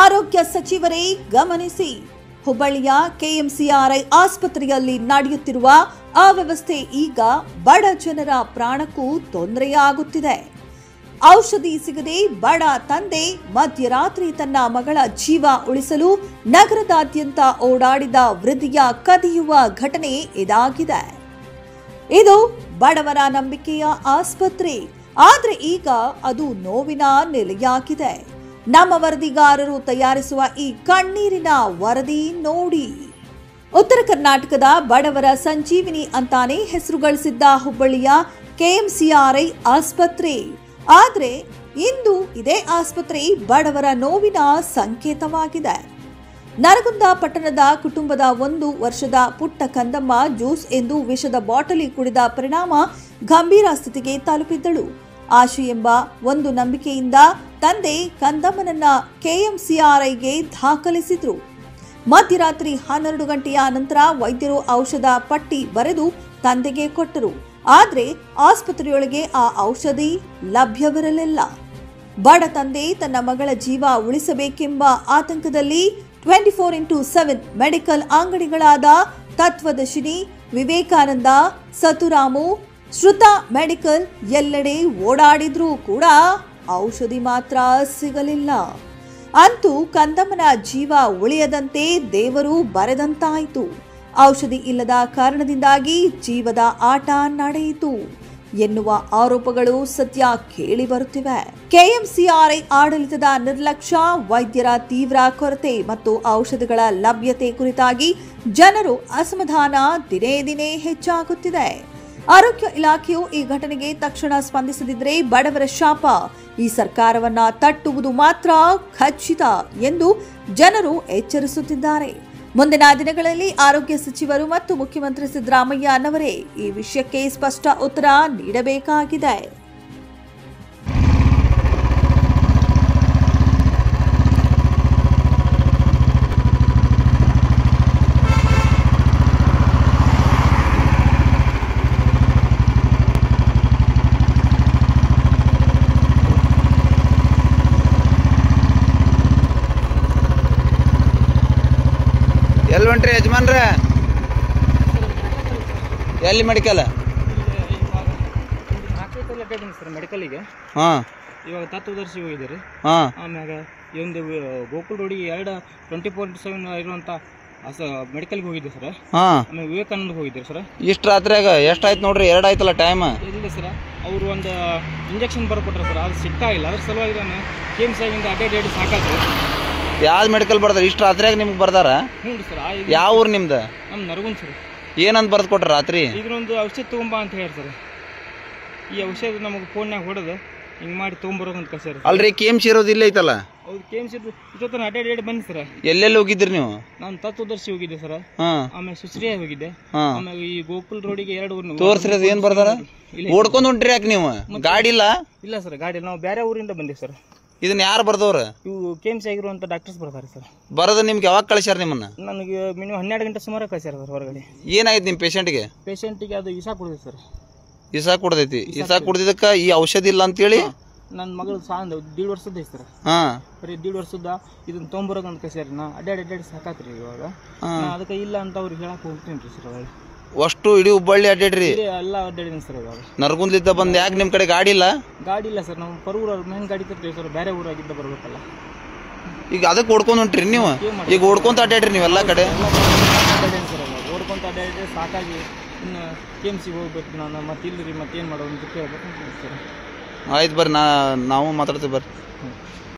ಆರೋಗ್ಯ ಸಚಿವರೇ ಗಮನಿಸಿ, ಹುಬ್ಬಳ್ಳಿಯ ಕೆಎಂಸಿಆರ್ಐ ಆಸ್ಪತ್ರೆಯಲ್ಲಿ ನಡೆಯುತ್ತಿರುವ ಅವ್ಯವಸ್ಥೆ ಈಗ ಬಡ ಜನರ ಪ್ರಾಣಕ್ಕೂ ತೊಂದರೆಯಾಗುತ್ತಿದೆ. ಔಷಧಿ ಸಿಗದೆ ಬಡ ತಂದೆ ಮಧ್ಯರಾತ್ರಿ ತನ್ನ ಮಗಳ ಜೀವ ಉಳಿಸಲು ನಗರದಾದ್ಯಂತ ಓಡಾಡಿದ ವೃದ್ಧೆಯ ಕದಿಯುವ ಘಟನೆ ಇದಾಗಿದೆ. ಇದು ಬಡವರ ನಂಬಿಕೆಯ ಆಸ್ಪತ್ರೆ, ಆದ್ರೆ ಈಗ ಅದು ನೋವಿನ ನೆಲೆಯಾಗಿದೆ. ನಮ್ಮ ವರದಿಗಾರರು ತಯಾರಿಸುವ ಈ ಕಣ್ಣೀರಿನ ವರದಿ ನೋಡಿ. ಉತ್ತರ ಕರ್ನಾಟಕದ ಬಡವರ ಸಂಜೀವಿನಿ ಅಂತಾನೆ ಹೆಸರು ಗಳಿಸಿದ್ದ ಹುಬ್ಬಳ್ಳಿಯ ಕೆಎಂಸಿಆರ್ಐ ಆಸ್ಪತ್ರೆ, ಆದ್ರೆ ಇಂದು ಇದೇ ಆಸ್ಪತ್ರೆ ಬಡವರ ನೋವಿನ ಸಂಕೇತವಾಗಿದೆ. ನರಗುಂದ ಪಟ್ಟಣದ ಕುಟುಂಬದ 1 ವರ್ಷದ ಪುಟ್ಟ ಕಂದಮ್ಮ ಜ್ಯೂಸ್ ಎಂದು ವಿಷದ ಬಾಟಲಿ ಕುಡಿದ ಪರಿಣಾಮ ಗಂಭೀರ ಸ್ಥಿತಿಗೆ ತಲುಪಿದ್ದಳು. ಆಶೆ ಎಂಬ ಒಂದು ನಂಬಿಕೆಯಿಂದ ತಂದೆ ಕಂದಮ್ಮನನ್ನ ಕೆಎಂಸಿಆರ್ಐಗೆ ದಾಖಲಿಸಿದ್ರು. ಮಧ್ಯರಾತ್ರಿ 12 ಗಂಟೆಯ ನಂತರ ವೈದ್ಯರು ಔಷಧ ಪಟ್ಟಿ ಬರೆದು ತಂದೆಗೆ ಕೊಟ್ಟರು. ಆದ್ರೆ ಆಸ್ಪತ್ರೆಯೊಳಗೆ ಆ ಔಷಧಿ ಲಭ್ಯವಿರಲಿಲ್ಲ. ಬಡ ತಂದೆ ತನ್ನ ಮಗಳ ಜೀವ ಉಳಿಸಬೇಕೆಂಬ ಆತಂಕದಲ್ಲಿ 24x7 ಮೆಡಿಕಲ್ ಅಂಗಡಿಗಳಾದ ತತ್ವದರ್ಶಿನಿ, ವಿವೇಕಾನಂದ, ಸತುರಾಮು, ಶ್ರುತ ಮೆಡಿಕಲ್ ಎಲ್ಲೆಡೆ ಓಡಾಡಿದ್ರೂ ಕೂಡ ಔಷಧಿ ಮಾತ್ರ ಸಿಗಲಿಲ್ಲ. ಅಂತೂ ಕಂದಮ್ಮನ ಜೀವ ಉಳಿಯದಂತೆ ದೇವರು ಬರೆದಂತಾಯಿತು. ಔಷಧಿ ಇಲ್ಲದ ಕಾರಣದಿಂದಾಗಿ ಜೀವದ ಆಟ ನಡೆಯಿತು ಎನ್ನುವ ಆರೋಪಗಳು ಸದ್ಯ ಕೇಳಿ ಬರುತ್ತಿವೆ. ಕೆಎಂಸಿಆರ್ಐ ಆಡಳಿತದ ನಿರ್ಲಕ್ಷ್ಯ, ವೈದ್ಯರ ತೀವ್ರ ಕೊರತೆ ಮತ್ತು ಔಷಧಿಗಳ ಲಭ್ಯತೆ ಕುರಿತಾಗಿ ಜನರು ಅಸಮಾಧಾನ ದಿನೇ ದಿನೇ ಹೆಚ್ಚಾಗುತ್ತಿದೆ. ಆರೋಗ್ಯ ಇಲಾಖೆಯು ಈ ಘಟನೆಗೆ ತಕ್ಷಣ ಸ್ಪಂದಿಸದಿದ್ದರೆ ಬಡವರ ಶಾಪ ಈ ಸರ್ಕಾರವನ್ನ ತಟ್ಟುವುದು ಮಾತ್ರ ಖಚಿತ ಎಂದು ಜನರು ಎಚ್ಚರಿಸುತ್ತಿದ್ದಾರೆ. ಮುಂದಿನ ದಿನಗಳಲ್ಲಿ ಆರೋಗ್ಯ ಸಚಿವರು ಮತ್ತು ಮುಖ್ಯಮಂತ್ರಿ ಸಿದ್ದರಾಮಯ್ಯನವರೇ ಈ ವಿಷಯಕ್ಕೆ ಸ್ಪಷ್ಟ ಉತ್ತರ ನೀಡಬೇಕಾಗಿದೆ. ಎಲ್ಲಿ ಹೊಂಟ್ರಿ ಯಜಮಾನ್ರ? ಎಲ್ಲಿ ಮೆಡಿಕಲ್? ಸರ್ ಮೆಡಿಕಲ್ಗೆ ಇವಾಗ ತತ್ವದರ್ಶಿ ಹೋಗಿದ್ದೀರಿ. ಆಮ್ಯಾಗ ಈ ಒಂದು ಗೋಕುಲ್ ರೋಡಿಗೆ 24x7 ಇರುವಂತ ಮೆಡಿಕಲ್ಗೆ ಹೋಗಿದ್ದೆ ಸರ್. ಆಮೇಲೆ ವಿವೇಕಾನಂದ ಹೋಗಿದ್ದೀರಿ ಸರ್. ಇಷ್ಟು ರಾತ್ರಿಯಾಗ ಎಷ್ಟಾಯ್ತು ನೋಡ್ರಿ? 2 ಆಯ್ತಲ್ಲ ಟೈಮ್. ಇಲ್ಲ ಸರ್, ಅವರು ಒಂದು ಇಂಜೆಕ್ಷನ್ ಬರ್ಕೊಟ್ರೆ ಸರ್, ಅದು ಸಿಗ್ತಾ ಇಲ್ಲ. ಅದ್ರ ಸಲುವಾಗಿ ನಾನು KMCಯಿಂದ ಅಡ್ಡಾಡಿ ಸಾಕಾದ್ರೆ. ಯಾವ್ದು ಮೆಡಿಕಲ್ ಬರ್ದಾರ ಇಷ್ಟು ರಾತ್ರಿಯಾಗ ನಿಮ್ಗೆ ಬರ್ದಾರ? ಹ್ಞೂ ಸರ್. ಯಾವ ಊರು ನಿಮ್ದು? ನಮ್ಮ ನರಗುಂದ ಸರ್. ಏನಂತ ಬರ್ದು ಕೊಟ್ರ ರಾತ್ರಿ? ಇದ್ರೊಂದು ಔಷಧ ತೊಗೊಂಬ ಅಂತ ಹೇಳಿ ಸರ್. ಈ ಔಷಧ ನಮಗೆ ಫೋನ್ಯಾಗ ಹೊಡೆದು ಹಿಂಗೆ ಮಾಡಿ ತೊಗೊಂಬರೋಕಂತ ಕಳ್ಸ್ಯಾರ. ಅಲ್ರಿ KMC ಇರೋದು ಇಲ್ಲ ಐತಲ್ಲ? ಹೌದು, KMC ಇಷ್ಟೊತ್ತನ ಅಡ್ಡಾಡಿ ಬನ್ನಿ ಸರ್. ಎಲ್ಲೆಲ್ಲಿ ಹೋಗಿದ್ರಿ ನೀವು? ನಾನು ತತ್ವದರ್ಶಿ ಹೋಗಿದ್ದೆ ಸರ್. ಆಮೇಲೆ ಸುಶ್ರಿಯ ಹೋಗಿದ್ದೆ. ಆಮೇಲೆ ಈ ಗೋಕುಲ್ ರೋಡಿಗೆ 2 ತೋರ್ಸ್ರಿ, ಅದು ಏನ್ ಬರ್ದಾರ? ಓಡ್ಕೊಂಡ್ ಹೊಂಟ್ರಿ ಯಾಕೆ ನೀವು? ಗಾಡಿ ಇಲ್ಲ? ಇಲ್ಲ ಸರ್, ಗಾಡಿ ನಾವು ಬೇರೆ ಊರಿಂದ ಬಂದೆ ಸರ್. ಇದನ್ನ ಯಾರು ಬರ್ದವ್ರ? ಇವು KMC ಆಗಿರುವಂತ ಡಾಕ್ಟರ್ಸ್ ಬರ್ತಾರೆ ಸರ್. ಬರೋದು ನಿಮ್ಗೆ ಯಾವಾಗ ಕಳಿಸ್ಯಾರ ನಿಮ್ಮನ್ನ? ನನಗೆ ಮಿನಿಮಮ್ 12 ಗಂಟೆ ಸುಮಾರು ಕಳಿಸ್ಯಾರ ಸರ್ ಹೊರಗಡೆ. ಏನಾಯ್ತು ನಿಮ್ಮ ಪೇಷಂಟ್ಗೆ? ಪೇಷಂಟಿಗೆ ಅದು ವಿಷ ಕುಡಿದೆ ಸರ್. ವಿಷ ಕುಡ್ದೈತಿ. ವಿಷ ಕುಡ್ದಿದ್ದಕ್ಕ ಈ ಔಷಧಿ ಇಲ್ಲ ಅಂತೇಳಿ ನನ್ನ ಮಗಳು 1.5 ವರ್ಷದ ಐತಿ ಸರ್. ಬರೀ 1.5 ವರ್ಷದ ಇದನ್ನ ತೊಗೊಂಬರೋಕಂತ ಕಳ್ಸ್ಯಾರ. ನಾ ಅಡ್ಡಾಡಿ ಸಾಕಾತ್ರಿ ಇವಾಗ. ಅದಕ್ಕೆ ಇಲ್ಲ ಅಂತ ಅವ್ರಿಗೆ ಹೇಳಕ್ ಹೋಗ್ತೀನಿ ಸರ್. ಒಳ್ಳೆ ಅಷ್ಟು ಇಡೀ ಹುಬ್ಬಳ್ಳಿ ಅಡ್ಡಾಡ್ರಿ? ಎಲ್ಲ ಅಡ್ಡಾಡಿನ ಸರ್. ಇವಾಗ ನರಗುಂದ್ಲಿದ್ದ ಬಂದ್ ಯಾಕೆ ನಿಮ್ ಕಡೆ ಗಾಡಿ ಇಲ್ಲ? ಗಾಡಿ ಇಲ್ಲ ಸರ್, ನಾವು ಪರೂರ ಮೇನ್ ಗಾಡಿ ತರ್ತೀವಿ ಸರ್. ಬೇರೆ ಊರಾಗಿದ್ದ ಬರ್ಬೇಕಲ್ಲ. ಈಗ ಅದಕ್ಕೆ ಓಡ್ಕೊಂಡ್ ಹೊಂಟ್ರಿ ನೀವು? ಈಗ ಓಡ್ಕೊಂತ ಅಡ್ಡಾಡ್ರಿ ನೀವೆಲ್ಲ ಕಡೆ? ಅಡ್ಡಾಡೇನು ಸರ್, ಓಡ್ಕೊಂತ ಅಡ್ಡಾಡಿದ್ರೆ ಸಾಕಾಗಿ ಇನ್ನು KMC ಹೋಗ್ಬೇಕು ನಾನು. ಮತ್ತೆ ಇಲ್ಲರಿ ಮತ್ತೇನು ಮಾಡೋದು ಅಂತ ಕೇಳ್ಬೇಕು ಸರ್. ಆಯ್ತು ಬರ್ರಿ, ನಾವು ಮಾತಾಡ್ತೀವಿ ಬರ್ರಿ.